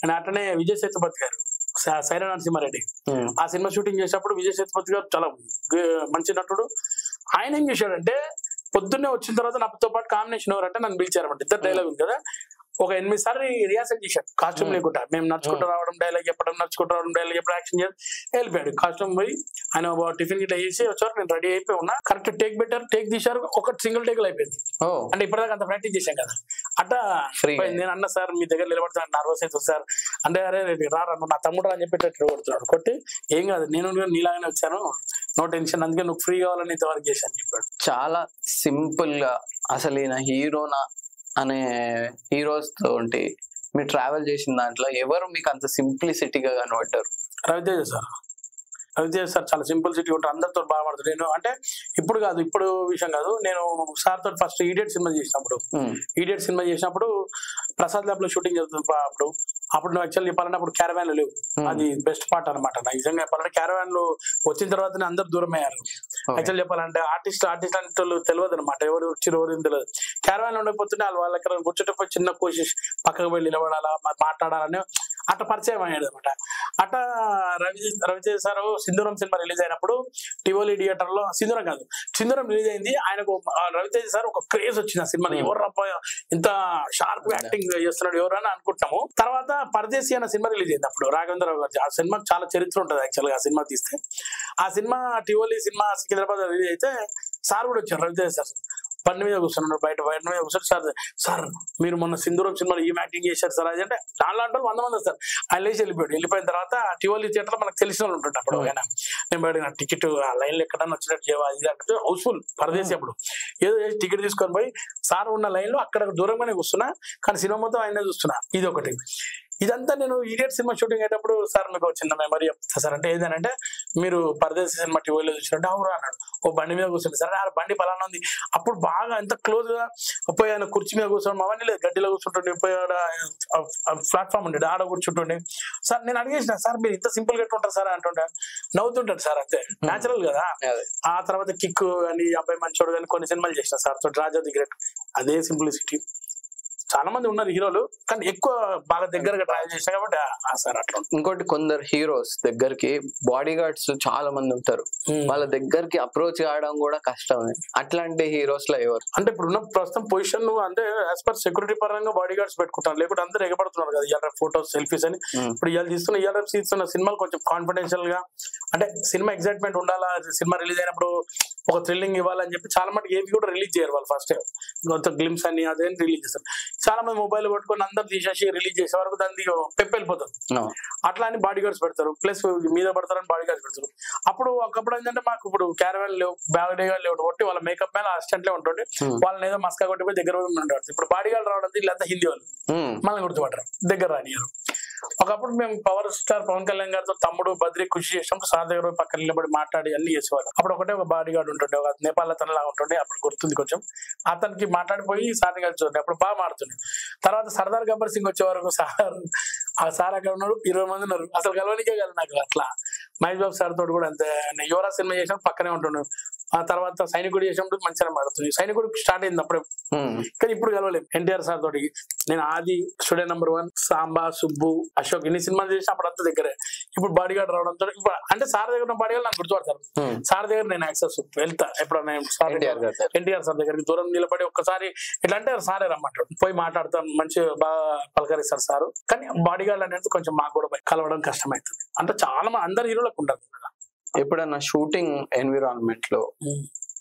And అట్లనే విజయ్ సేతుపతి గారు సైరా నరసింహారెడ్డి ఆ సినిమా షూటింగ్ చేసినప్పుడు విజయ్ సేతుపతి గారు చాలా మంచి నటుడు. ఆయన ఏం చేశాడంటే పొద్దున్నే వచ్చిన తర్వాత నాతో పాటు కాంబినేషన్ ఎవరంటే నన్ను పిలిచారన్నమాట. ఇద్దరు డైలాగ్ ఉంది కదా, ఒక 8 సార్లు రిహార్సల్ చేశాడు కాస్ట్యూమ్ లేకుండా. మేము నడుచుకుంటూ రావడం, డైలాగ్ చెప్పడం, నడుచుకుంటూ రావడం, డైలాగ్ చెప్పడం, యాక్షన్ చేయడం, వెళ్ళిపోయాడు. కాస్ట్యూమ్ పోయి ఆయన టిఫిన్ గిట్లా చేసి వచ్చారు. నేను రెడీ అయిపోయి ఉన్నా. కరెక్ట్ టేక్ పెట్టారు, టేక్ తీశారు, ఒక సింగిల్ టేక్ అయిపోయింది. అంటే ఇప్పటిదాకా అంత ప్రాక్టీస్ చేశాం కదా అట్లా. నేను అన్న సార్ మీ దగ్గర నిలబడతాను, నర్వస్ అవుతుంది సార్ అంటే, అరే రారా నా తమ్ముడు అని చెప్పేటట్టు కొడుతున్నాడు. కొట్టి ఏం కాదు నేను నీలాగానే వచ్చాను, నో టెన్షన్, అందుకే నువ్వు ఫ్రీ కావాలని ఇంతవరకు చేశాను చెప్పాడు. చాలా సింపుల్ గా అసలు ఈయన హీరోనా అనే హీరోస్ తోటి మీరు ట్రావెల్ చేసిన దాంట్లో ఎవరు మీకు అంత సింప్లిసిటీగా కనబడ్డారు? రవితేజ సార్. రవితేజ సార్ చాలా సింపుల్ సిటీ ఉంటారు, అందరితో బాగా పడుతుంది. నేను అంటే ఇప్పుడు కాదు, ఇప్పుడు విషయం కాదు, నేను సార్ తోటి ఫస్ట్ ఈడియట్ సినిమా చేసినప్పుడు ప్రసాద్ ల్యాబ్ లో షూటింగ్ జరుగుతుంది. అప్పుడు నువ్వు యాక్చువల్ చెప్పాలంటే అప్పుడు క్యారవాన్లు లేవు, అది బెస్ట్ పార్ట్ అనమాట. నాకు నిజంగా చెప్పాలంటే క్యారవాన్లు వచ్చిన తర్వాత అందరు దూరం అయ్యారు. యాక్చువల్ చెప్పాలంటే ఆర్టిస్ట్ అంటే తెలియదు అనమాట, ఎవరు వచ్చి ఎవరు తెలియదు. క్యారవాన్ ఉండకపోతుంటే వాళ్ళ ఎక్కడ కూర్చుంటే చిన్న కోషిష్ పక్కకు వెళ్ళి నిలబడాలా, మాట్లాడాలని అట్లా పరిచయం అయ్యాడు అనమాట. అట్లా రవితేజ సార్ సింధూరం సినిమా రిలీజ్ అయినప్పుడు టివోలీ థియేటర్ లో, సింధూరం రిలీజ్ అయింది. ఆయనకు రవితేజ సార్ ఒక క్రేజ్ వచ్చింది ఆ సినిమాలో. ఎవరు ఇంత షార్ప్ యాక్టింగ్ చేస్తున్నాడు ఎవరు అని అనుకుంటాము. తర్వాత పరదేశీ అన్న సినిమా రిలీజ్ అయింది అప్పుడు రాఘవేంద్రరావు గారు. ఆ సినిమా చాలా చరిత్ర ఉంటుంది యాక్చువల్ గా. ఆ సినిమా తీస్తే ఆ cinema Tivoli cinema Secunderabad release అయితే సార్ కూడా వచ్చారు. రవితేజ సార్ బండి మీద కూర్చున్నాడు, బయట మీద కూర్చొని సార్ మీరు మొన్న సింధూరం సినిమాలో ఏం యాక్టింగ్ చేశారు సార్ అది అంటే, దాంట్లో 100 మంది వస్తారు. ఆయన లేచి వెళ్ళిపోయిన తర్వాత టివోలీ థియేటర్ లో మనకు తెలిసిన వాళ్ళు ఉంటుండే అప్పుడు. ఆయన నేను బయట టికెట్ ఆ లైన్ లో ఎక్కడన్నా వచ్చినట్టు ఇది అంటే హౌస్ఫుల్ పరదేశీ. అప్పుడు ఏదో టికెట్ తీసుకొని పోయి సార్ ఉన్న లైన్ లో అక్కడ దూరంగానే కూర్చున్నా, కానీ సినిమా మొత్తం ఆయనే చూస్తున్నా. ఇది ఒకటి. ఇదంతా నేను ఈడియట్ సినిమా షూటింగ్ అయ్యేటప్పుడు సార్ మీకు చిన్న మెమరీ చెప్తా సార్ అంటే, ఏదంటే మీరు పరదేశీ సినిమా టీవీలో చూసినట్టు అవును అన్నాడు. ఓ బండి మీద కూర్చుంటే సార్ ఆ బండి పలానా ఉంది. అప్పుడు బాగా ఎంత క్లోజ్ గా పోయి ఆయన కుర్చీ మీద కూర్చోండి, అవన్నీ లేదు, గడ్డిలో కూర్చుంటుండే, పోయి ప్లాట్ఫామ్ ఉండేది ఆడ కూర్చుంటుండే. సార్ నేను అడిగేసిన, సార్ మీరు ఇంత సింపుల్ గా ఉంటారు సార్ అంటుండే, నవ్వుతుంటాడు సార్, అంతే న్యాచురల్ కదా. ఆ తర్వాత కిక్ అని, అబ్బాయి మంచోడు కానీ కొన్ని సినిమాలు చేసిన సార్ తోటి, రాజా ది గ్రేట్, అదే సింప్లిసిటీ. చాలా మంది ఉన్నారు హీరోలు, కానీ ఎక్కువ బాగా దగ్గరగా ట్రావెల్ చేసినా కాబట్టి సార్ అట్లా. ఇంకోటి, కొందరు హీరోస్ దగ్గరికి బాడీ గార్డ్స్ చాలా మంది ఉంటారు, వాళ్ళ దగ్గరికి అప్రోచ్ కావడం కూడా కష్టమే. అట్లాంటి హీరోస్ లో ఎవరు అంటే ఇప్పుడున్న ప్రస్తుతం పొజిషన్ అంటే యాజ్ పర్ సెక్యూరిటీ పరంగా బాడీ గార్డ్స్ పెట్టుకుంటారు, లేకుంటే అందరూ ఎగబడుతున్నారు కదా ఇవాళ ఫోటోస్ సెల్ఫీస్ అని. ఇప్పుడు ఇవాళ తీస్తున్న సినిమాలు కొంచెం కాన్ఫిడెన్షియల్ గా, అంటే సినిమా ఎగ్జైట్మెంట్ ఉండాలా, సినిమా రిలీజ్ అయినప్పుడు ఒక థ్రిల్లింగ్ ఇవ్వాలని చెప్పి చాలా మటుకు ఏవి కూడా రిలీజ్ చేయరు వాళ్ళు. ఫస్ట్ కొంత గ్లిమ్స్ అని అదేం రిలీజ్ చేస్తారు. చాలా మంది మొబైల్ పట్టుకొని అందరు తీసేసి రిలీజ్ చేసే వరకు దాన్ని పెప్పి వెళ్ళిపోతుంది. అట్లా అని బాడీ గార్డ్స్ పెడతారు, ప్లస్ మీద పడతారని బాడీ గార్డ్స్ పెడతారు. ఒకప్పుడు ఏంటంటే మాకు ఇప్పుడు క్యారవాన్ లేవు, బాడీ గార్డ్ లేవు, కొట్టి వాళ్ళ మేకప్ మీద అసిస్టెంట్లే ఉంటుండే, వాళ్ళని ఏదో మస్కా కొట్టిపోయి దగ్గర ఉండేవారు. ఇప్పుడు బాడీ గార్డ్ రావడం వీళ్ళంతా హిందీ వాళ్ళు, మళ్ళీ గుర్తుపడరు, దగ్గర రానియారు. ఒకప్పుడు మేము పవర్ స్టార్ పవన్ కళ్యాణ్ గారితో తమ్ముడు బద్రీ కృషి చేసినప్పుడు సార్ దగ్గర పక్కన నిలబడి మాట్లాడి అన్ని చేసేవాళ్ళు. అప్పుడు ఒకటే ఒక బాడీ గార్డ్ ఉంటుండే, ఒక నేపాల్ అతను లాగా ఉంటుండే, అప్పుడు గుర్తుంది కొంచెం. అతనికి మాట్లాడిపోయి సార్ని కలిసి చూడండి, అప్పుడు బాగా మాడుతుండే. తర్వాత సర్దార్ గబ్బర్ సింగ్ వచ్చే వరకు ఆ సార్ అక్కడ ఉన్నాడు, 20 మంది ఉన్నారు, అసలు కలవనికే కదా నాకు. అట్లా మహేష్ బాబు సార్ తోటి కూడా అంతే, యువరాజ్ సినిమా చేసినప్పుడు పక్కనే ఉంటుండే. ఆ తర్వాత సైనికుడు చేసినప్పుడు మంచిగా మాడుతుంది. సైనికుడు స్టార్ట్ అయింది అప్పుడే, కానీ ఇప్పుడు కలవలేదు. ఎన్టీఆర్ సార్ తోటి నేను ఆది, స్టూడెంట్ నెంబర్ 1, సాంబా, సుబ్బు, అశోక్ ఇన్ని సినిమాలు చేసి అప్పుడు అంత దగ్గరే. ఇప్పుడు బాడీ గార్డ్ రావడంతో ఇప్పుడు అంటే సార్ దగ్గర ఉన్న బాడీ గార్డ్ నాకు గుర్తుపడతారు. సార్ దగ్గర నేను యాక్సెస్ వెళ్తా ఎప్పుడన్నా ఎన్టీఆర్ సార్ దగ్గరికి దూరం నిలబడి ఒక్కసారి ఎట్లా అంటే సారే రమ్మంటాడు, పోయి మాట్లాడతాను, మంచిగా బాగా పలకరిస్తారు సారు. కానీ బాడీ గార్డ్ అనేది కొంచెం మాకు కూడా కలవడం కష్టమవుతుంది. అంటే చాలా మంది అందరు హీరోలకు ఉంటారు. ఎప్పుడన్నా షూటింగ్ ఎన్విరాన్మెంట్ లో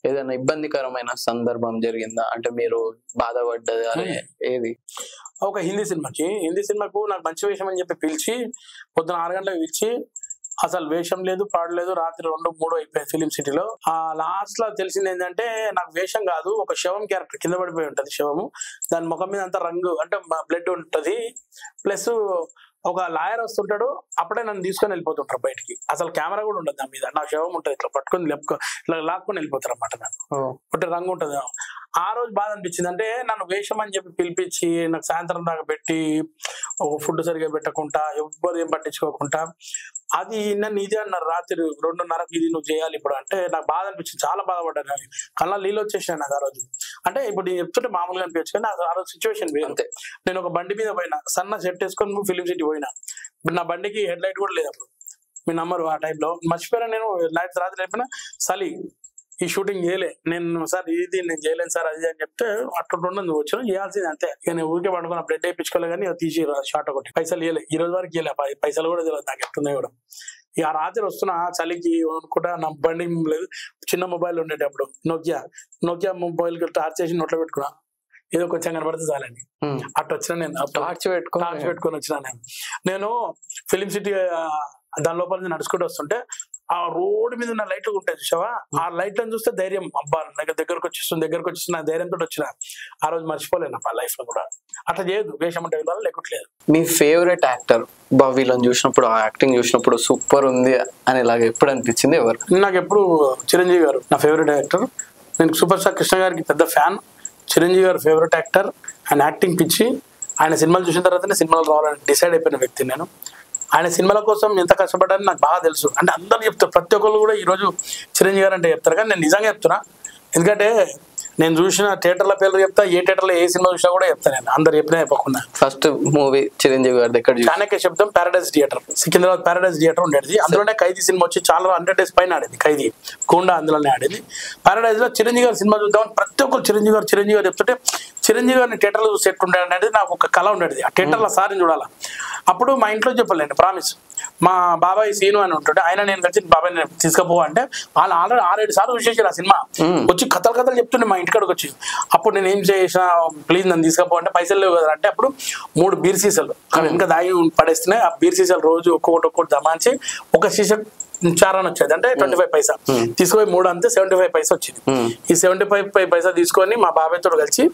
ఏదైనా ఇబ్బందికరమైన సందర్భం జరిగిందా? అంటే మీరు బాధపడ్డది అనే ఏది? ఒక హిందీ సినిమాకు నాకు మంచి వేషం అని చెప్పి పిలిచి పొద్దున 6 గంటలకు పిలిచి, అసలు వేషం లేదు, పాడలేదు, రాత్రి 2-3 అయిపోయాయి ఫిలిం సిటీలో. ఆ లాస్ట్ లో తెలిసింది ఏంటంటే నాకు వేషం కాదు, ఒక శవం క్యారెక్టర్ కింద పడిపోయి ఉంటది శవము, దాని ముఖం మీద అంతా రంగు అంటే బ్లడ్ ఉంటది, ప్లస్ ఒక లాయర్ వస్తుంటాడు, అప్పుడే నన్ను తీసుకొని వెళ్ళిపోతుంటారు బయటికి. అసలు కెమెరా కూడా ఉండదు దాని మీద, నా శవం ఉంటుంది, ఇట్లా పట్టుకొని ఇట్లా లాక్కొని వెళ్ళిపోతారు అన్నమాట. నాకు ఒకటి రంగు ఉంటుంది. ఆ రోజు బాధ అనిపించింది. అంటే నన్ను వేషం అని చెప్పి పిలిపించి నాకు సాయంత్రం దాకా పెట్టి ఒక ఫుడ్ సరిగా పెట్టకుండా, ఎవ్వరు ఏం పట్టించుకోకుండా, అది నన్ను ఇదే అన్నారు రాత్రి 2:30కి ఇది నువ్వు చేయాలి ఇప్పుడు అంటే నాకు బాధ అనిపించింది, చాలా బాధపడ్డాను. కళ్ళ నీళ్ళు వచ్చేసాను నాకు ఆ రోజు. అంటే ఇప్పుడు నేను చెప్తుంటే మామూలుగా అనిపించచ్చు, కానీ ఆ రోజు సిచ్యువేషన్ వేరు. నేను ఒక బండి మీద పోయినా, సన్న సెట్ వేసుకొని ఫిలిం సిటీ పోయినా. ఇప్పుడు నా బండికి హెడ్ లైట్ కూడా లేదు అప్పుడు, మీ నమ్మరు. ఆ టైంలో మర్చిపోయినా నేను. రాత్రి అయిపోయినా సలి ఈ షూటింగ్ చేయలే నేను, సార్ ఇది నేను చేయలేను సార్ అది అని చెప్తే అట్లా నువ్వు వచ్చినా చేయాల్సింది అంతే. ఇక నేను ఊరికే పడుకున్న బ్లడ్ వేయించుకోలే కానీ తీసి షార్ట్ ఒకటి పైసలు ఇవ్వలే, ఈ రోజు వరకు ఇవ్వలే, పైసలు కూడా తెలియదు నాకు ఎట్లున్నాయి కూడా. ఇక రాత్రి వస్తున్నా చలికి అనుకుంటా, నా బండి లేదు, చిన్న మొబైల్ ఉండేటప్పుడు నోకియా మొబైల్ టార్చ్ చేసి నోట్లో పెట్టుకున్నా, ఏదో కొంచెం కనబడితే చాలండి అట్లా వచ్చిన నేను. టార్చ్ పెట్టుకొని వచ్చిన నేను ఫిలిం సిటీ దాని లోపల నుంచి నడుచుకుంటూ వస్తుంటే ఆ రోడ్డు మీద ఉన్న లైట్లు ఉంటాయి చూసావా, ఆ లైట్లను చూస్తే ధైర్యం, అబ్బా దగ్గరకు వచ్చేస్తున్న ధైర్యంతో వచ్చిన. ఆ రోజు మర్చిపోలేను ఆ లైఫ్ లో కూడా. అట్లా చేయదు, వేషం అంటే లేకపోలేదు. మీ ఫేవరెట్ యాక్టర్ వీళ్ళని చూసినప్పుడు, ఆ యాక్టింగ్ చూసినప్పుడు సూపర్ ఉంది అనేలాగా ఎప్పుడు అనిపించింది ఎవరు? నాకు ఎప్పుడు చిరంజీవి గారు నా ఫేవరెట్ యాక్టర్. నేను సూపర్ స్టార్ కృష్ణ గారికి పెద్ద ఫ్యాన్. చిరంజీవి గారు ఫేవరెట్ యాక్టర్. ఆయన యాక్టింగ్ పిచ్చి. ఆయన సినిమాలు చూసిన తర్వాతనే సినిమాలు రావాలని డిసైడ్ అయిపోయిన వ్యక్తి నేను. ఆయన సినిమాల కోసం ఎంత కష్టపడ్డారని నాకు బాగా తెలుసు. అంటే అందరూ చెప్తారు, ప్రతి ఒక్కరు కూడా ఈరోజు చిరంజీవి గారు అంటే చెప్తారు, కానీ నేను నిజంగా చెప్తున్నా. ఎందుకంటే నేను చూసిన థియేటర్ల పేర్లు చెప్తా, ఏ థియేటర్లో ఏ సినిమా చూసినా కూడా చెప్తాను నేను, అందరు చెప్పినా చెప్పకుండా. ఫస్ట్ మూవీ చిరంజీవి గారి దగ్గర చాణక్య శబ్దం Paradise theatre, Secunderabad Paradise theatre ఉండేది. అందులోనే ఖైదీ సినిమా వచ్చి చాలా 100 days పైన ఆడేది. ఖైదీ గోండా అందులోనే ఆడేది. ప్యారడైజ్ లో చిరంజీవి గారి సినిమా చూద్దామని ప్రతి ఒక్కరు చిరంజీవి గారు చెప్తుంటే, చిరంజీవి గారిని థియేటర్లో చూసి ఎట్టుండే అనేది నాకు ఒక కళ ఉండేది, ఆ థియేటర్లో సార్ని చూడాలా. అప్పుడు మా ఇంట్లో చెప్పలేండి ప్రామిస్, మా బాబాయ్ సీను అని ఉంటుంటే ఆయన నేను కలిసి బాబాయ్ నేను తీసుకుపో అంటే వాళ్ళు ఆల్రెడీ 6-7 సార్లు చూసేసారు ఆ సినిమా. వచ్చి కథలు చెప్తుండే మా ఇంటికాడికి వచ్చి. అప్పుడు నేను ఏం చేసిన, ప్లీజ్ నన్ను తీసుకుపో అంటే పైసలు లేవు కదా అంటే, అప్పుడు 3 బీర్ సీసాలు ఇంకా దాగి పడేస్తున్నాయి. ఆ బీర్ సీసాలు రోజు ఒక్కొక్కటి దమాంచి ఒక సీసా చారాన్ని వచ్చేది, అంటే 25 పైసా తీసుకుపోయి 3 అంతే 75 పైసా వచ్చింది. ఈ 75 పైసా తీసుకొని మా బాబాయ్ తోడు కలిసి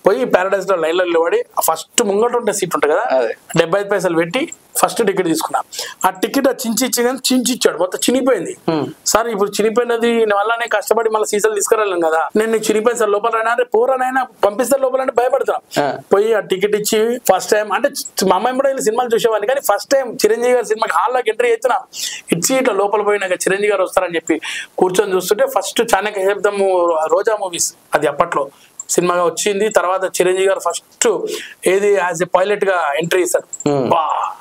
పోయి ప్యారడైజ్ లో లైన్లో నిలబడి ఫస్ట్ ముంగట ఉండే సీట్ ఉంటుంది కదా, 75 పైసలు పెట్టి ఫస్ట్ టికెట్ తీసుకున్నా. ఆ టికెట్ చించి ఇచ్చాడు, మొత్తం చినిపోయింది. సార్ ఇప్పుడు చినిపోయినది వల్ల నేను కష్టపడి మళ్ళీ సీసాలు తీసుకురాలేను కదా, నేను చినిపోయింది సార్, లోపల పోరానైనా పంపిస్తారు లోపల అంటే భయపడతాను. పోయి ఆ టికెట్ ఇచ్చి ఫస్ట్ టైం, అంటే మా అమ్మాయి కూడా సినిమాలు చూసేవాడిని, కానీ ఫస్ట్ టైం చిరంజీవి గారి సినిమాకి హాల్లోకి ఎంట్రీ అవుతున్నా, ఇచ్చి ఇట్లా లోపల పోయినాక చిరంజీవి గారు వస్తారని చెప్పి కూర్చొని చూస్తుంటే ఫస్ట్ చాణక్య శబ్దము రోజా మూవీస్ అది అప్పట్లో సినిమాగా వచ్చింది. తర్వాత చిరంజీవి గారు ఫస్ట్ ఏది యాజ్ ఎ పైలట్ గా ఎంట్రీ ఇస్తారు.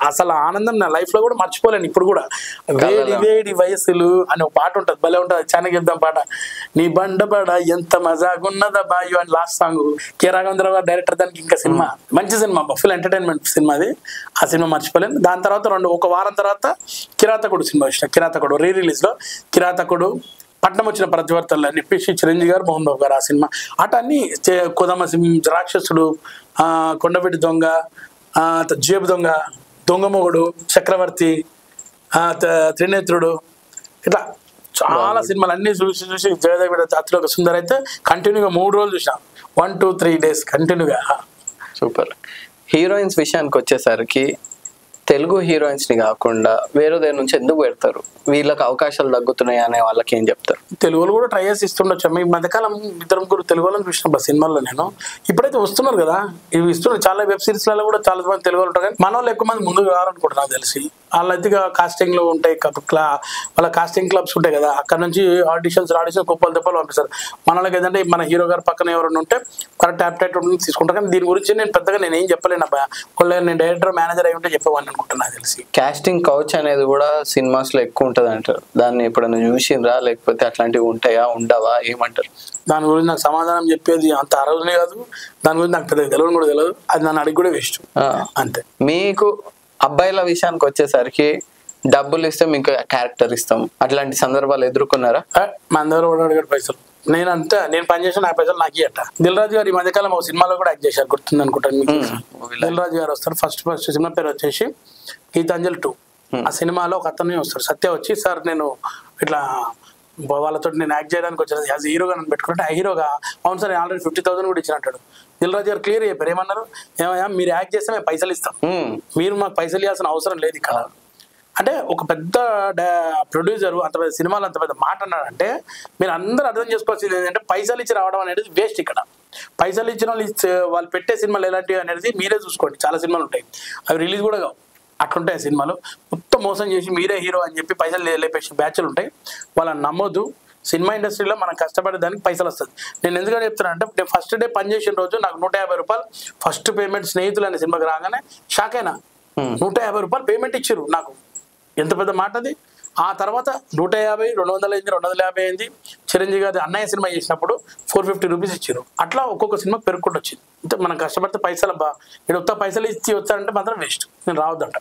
అసలు ఆనందం నా లైఫ్ లో కూడా మర్చిపోలేను ఇప్పుడు కూడా. వేడి వయసులు అని ఒక పాట ఉంటుంది, భలే ఉంటుంది, చాణక్య శబ్దం పాట. నీ బండబడ ఎంత మజాగున్నదా బాయు అని లాస్ట్ సాంగ్. కె రాఘవేంద్ర గారు డైరెక్టర్ దానికి. ఇంకా సినిమా మంచి సినిమా, ఫుల్ ఎంటర్టైన్మెంట్ సినిమా అది. ఆ సినిమా మర్చిపోలేను. దాని తర్వాత ఒక వారం తర్వాత కిరాతకుడు సినిమా వచ్చిన, కిరాతకుడు రీ రిలీజ్ లో కిరాతకుడు, పట్నం వచ్చిన ప్రతివర్తనలు అని చెప్పేసి చిరంజీవి గారు, మోహన్ బాబు గారు ఆ సినిమా. అటు అన్ని కొదమ రాక్షసుడు, కొండపెట్టి దొంగ, జేబు దొంగ, దొంగమొగుడు, చక్రవర్తి, త్రినేత్రుడు, ఇట్లా చాలా సినిమాలు అన్ని చూసి జయదేవి అతిలోక సుందర్ అయితే కంటిన్యూగా 3 రోజులు చూసా, 1-2-3 days కంటిన్యూగా. సూపర్. హీరోయిన్స్ విషయానికి వచ్చేసరికి తెలుగు హీరోయిన్స్ ని కాకుండా వేరే దగ్గర నుంచి ఎందుకు పెడతారు? వీళ్ళకి అవకాశాలు తగ్గుతున్నాయి అనే వాళ్ళకి ఏం చెప్తారు? తెలుగులో కూడా ట్రై చేసి ఇస్తుండొచ్చు. ఈ మధ్యకాలం 2-3 తెలుగు వాళ్ళని చూసినప్పుడు సినిమాల్లో నేను. ఇప్పుడైతే వస్తున్నారు కదా, ఇవి ఇస్తున్నారు. చాలా వెబ్ సిరీస్లలో కూడా చాలా మంది తెలుగు వాళ్ళు ఉంటారు, కానీ మన వాళ్ళు ఎక్కువ మంది ముందుకు రావాలనుకుంటారు నాకు తెలిసి. వాళ్ళైతే కాస్టింగ్ లో ఉంటాయి, వాళ్ళ కాస్టింగ్ క్లబ్స్ ఉంటాయి కదా, అక్కడ నుంచి ఆడిషన్స్ కుప్పలు తెప్పలు పంపిస్తారు. మన వాళ్ళకి ఏంటంటే మన హీరో గారు పక్కన ఎవరైనా ఉంటే కరెక్ట్ యాప్టైట్ తీసుకుంటారు. కానీ దీని గురించి నేను పెద్దగా ఏం చెప్పలేను అబ్బా, నేను డైరెక్టర్ మేనేజర్ అయి ఉంటే చెప్పేవాడిని అనుకుంటున్నా తెలిసి. కాస్టింగ్ కౌచ్ అనేది కూడా సినిమాస్ లో ఎక్కువ ఉంటది అంటారు, దాన్ని ఎప్పుడైనా చూసిండ్రా? లేకపోతే అట్లాంటివి ఉంటాయా, ఉండవా, ఏమంటారు? దాని గురించి నాకు సమాధానం చెప్పేది అంత అర్హులే కాదు, దాని గురించి నాకు పెద్దగా తెలియదు కూడా తెలియదు, అది నన్ను అడిగి కూడా వేస్ట్ అంతే. మీకు అబ్బాయిల విషయానికి వచ్చేసరికి డబ్బులు ఇస్తే మీకు క్యారెక్టర్ ఇస్తాం, అట్లాంటి సందర్భాలు ఎదుర్కొన్నారా? మా అందరూ కూడా అడిగాడు పైసలు, నేను పనిచేసిన నా పైసలు నాకు ఇయ్యట. దిల్ రాజు గారు ఈ మధ్యకాలం ఒక సినిమాలో కూడా యాక్ట్ చేశారు, గుర్తుంది అనుకుంటాను మీకు. దిల్ రాజు గారు వస్తారు, ఫస్ట్ సినిమా పేరు వచ్చేసి గీతాంజలి 2. ఆ సినిమాలో ఒక అతను వస్తాడు, సత్య వచ్చి, సార్ నేను ఇట్లా వాళ్ళతో నేను యాక్ట్ చేయడానికి వచ్చాను, యాజ్ హీరోగా నన్ను పెట్టుకుంటే, ఆ హీరోగా అవును సార్ ఆల్రెడీ 50,000 కూడా ఇచ్చినట్టాడు. దిల్ రాజు గారు క్లియర్ చెప్పారు, ఏమన్నారు, ఏమయ్యా మీరు యాక్ట్ చేస్తే మేము పైసలు ఇస్తాం, మీరు మాకు పైసలు ఇవ్వాల్సిన అవసరం లేదు ఇక్కడ. అంటే ఒక పెద్ద ప్రొడ్యూసర్ అంత పెద్ద సినిమాలు అంత పెద్ద మాట అన్నాడంటే మీరు అందరూ అర్థం చేసుకోవాల్సింది ఏంటంటే పైసలు ఇచ్చి రావడం అనేది వేస్ట్. ఇక్కడ పైసలు ఇచ్చిన వాళ్ళు పెట్టే సినిమాలు ఎలాంటివి అనేది మీరే చూసుకోండి. చాలా సినిమాలు ఉంటాయి, అవి రిలీజ్ కూడా కావు, అట్లుంటాయి సినిమాలు. మొత్తం మోసం చేసి మీరే హీరో అని చెప్పి పైసలు లేపేసి బ్యాచ్లు ఉంటాయి, వాళ్ళని నమ్మొద్దు. సినిమా ఇండస్ట్రీలో మనం కష్టపడే దానికి పైసలు వస్తుంది. నేను ఎందుకంటే చెప్తున్నా అంటే, నేను ఫస్ట్ డే పని చేసిన రోజు నాకు 150 రూపాయలు ఫస్ట్ పేమెంట్ స్నేహితులు అనే సినిమాకి రాగానే షాక్ అయినా. 150 రూపాయలు పేమెంట్ ఇచ్చారు నాకు. ఎంత పెద్ద మాట అది. ఆ తర్వాత 150, 200 అయింది, 250 అయింది. చిరంజీవి గారి అన్నయ్య సినిమా చేసినప్పుడు 450 రూపీస్ ఇచ్చారు. అట్లా ఒక్కొక్క సినిమా పెరుగుకుంటూ వచ్చింది. అంటే మనం కష్టపడితే పైసలు ఇక్కడ పైసలు ఇచ్చి వచ్చారంటే మాత్రం వేస్ట్, నేను రావద్దంట.